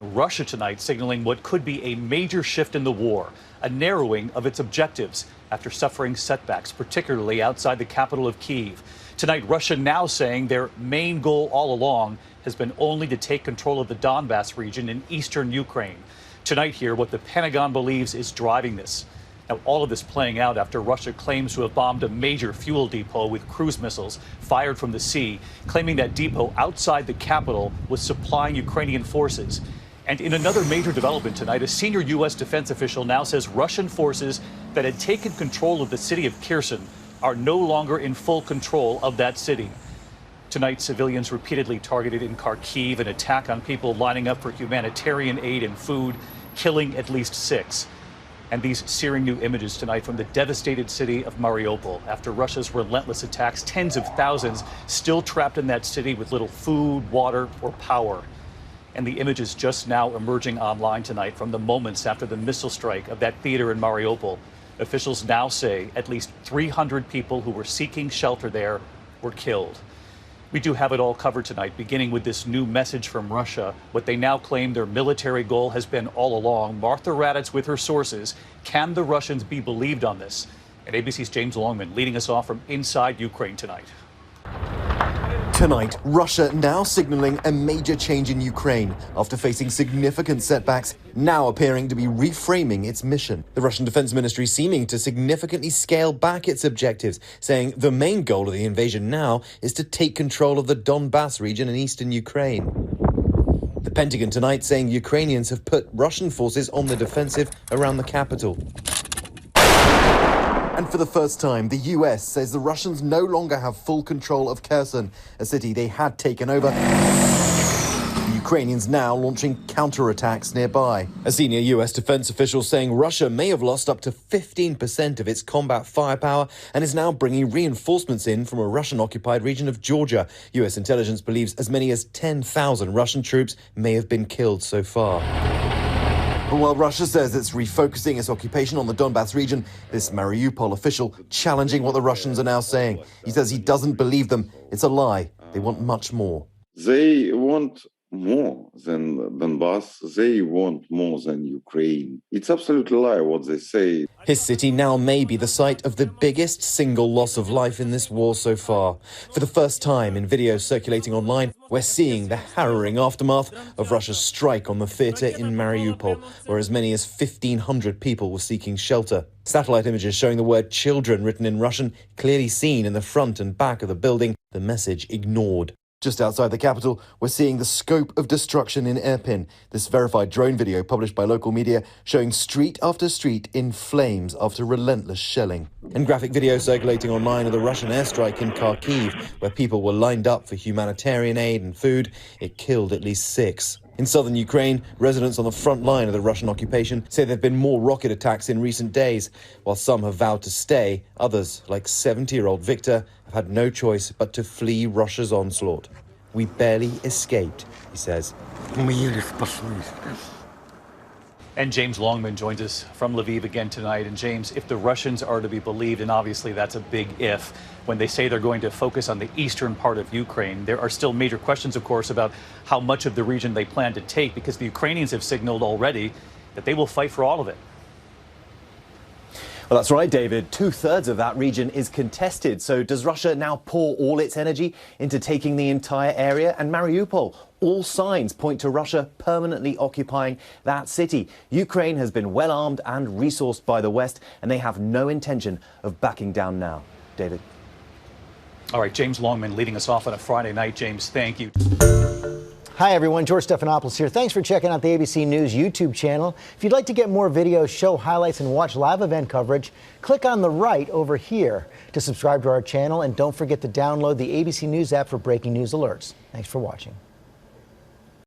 Russia tonight signaling what could be a major shift in the war, a narrowing of its objectives after suffering setbacks, particularly outside the capital of Kyiv. Tonight, Russia now saying their main goal all along has been only to take control of the Donbass region in eastern Ukraine. Tonight here, what the Pentagon believes is driving this. Now, all of this playing out after Russia claims to have bombed a major fuel depot with cruise missiles fired from the sea, claiming that depot outside the capital was supplying Ukrainian forces. And in another major development tonight, a senior U.S. defense official now says Russian forces that had taken control of the city of Kherson are no longer in full control of that city. Tonight, civilians repeatedly targeted in Kharkiv, an attack on people lining up for humanitarian aid and food, killing at least 6. And these searing new images tonight from the devastated city of Mariupol. After Russia's relentless attacks, tens of thousands still trapped in that city with little food, water, or power. And the images just now emerging online tonight from the moments after the missile strike of that theater in Mariupol. Officials now say at least 300 people who were seeking shelter there were killed. We do have it all covered tonight, beginning with this new message from Russia, what they now claim their military goal has been all along. Martha Raddatz with her sources. Can the Russians be believed on this? And ABC's James Longman leading us off from inside Ukraine tonight. Tonight, Russia now signaling a major change in Ukraine after facing significant setbacks, now appearing to be reframing its mission. The Russian Defense Ministry seeming to significantly scale back its objectives, saying the main goal of the invasion now is to take control of the Donbass region in eastern Ukraine. The Pentagon tonight saying Ukrainians have put Russian forces on the defensive around the capital. And for the first time, the US says the Russians no longer have full control of Kherson, a city they had taken over. The Ukrainians now launching counterattacks nearby. A senior US defense official saying Russia may have lost up to 15% of its combat firepower and is now bringing reinforcements in from a Russian-occupied region of Georgia. US intelligence believes as many as 10,000 Russian troops may have been killed so far. But while Russia says it's refocusing its occupation on the Donbass region, this Mariupol official challenging what the Russians are now saying. He says he doesn't believe them. It's a lie. They want much more. They want more than Donbass. They want more than Ukraine. It's absolutely a lie what they say. His city now may be the site of the biggest single loss of life in this war so far. For the first time in videos circulating online, we're seeing the harrowing aftermath of Russia's strike on the theatre in Mariupol, where as many as 1,500 people were seeking shelter. Satellite images showing the word children written in Russian clearly seen in the front and back of the building, the message ignored. Just outside the capital, we're seeing the scope of destruction in Irpin. This verified drone video published by local media showing street after street in flames after relentless shelling. And graphic video circulating online of the Russian airstrike in Kharkiv, where people were lined up for humanitarian aid and food. It killed at least 6. In southern Ukraine, residents on the front line of the Russian occupation say there have been more rocket attacks in recent days. While some have vowed to stay, others, like 70-year-old Victor, have had no choice but to flee Russia's onslaught. We barely escaped, he says. And James Longman joins us from Lviv again tonight. And James, if the Russians are to be believed, and obviously that's a big if, when they say they're going to focus on the eastern part of Ukraine, there are still major questions, of course, about how much of the region they plan to take, because the Ukrainians have signaled already that they will fight for all of it. Well, that's right, David. 2/3 of that region is contested. So does Russia now pour all its energy into taking the entire area? And Mariupol, all signs point to Russia permanently occupying that city. Ukraine has been well armed and resourced by the West, and they have no intention of backing down now. David. All right, James Longman leading us off on a Friday night. James, thank you. Hi, everyone. George Stephanopoulos here. Thanks for checking out the ABC News YouTube channel. If you'd like to get more videos, show highlights, and watch live event coverage, click on the right over here to subscribe to our channel. And don't forget to download the ABC News app for breaking news alerts. Thanks for watching.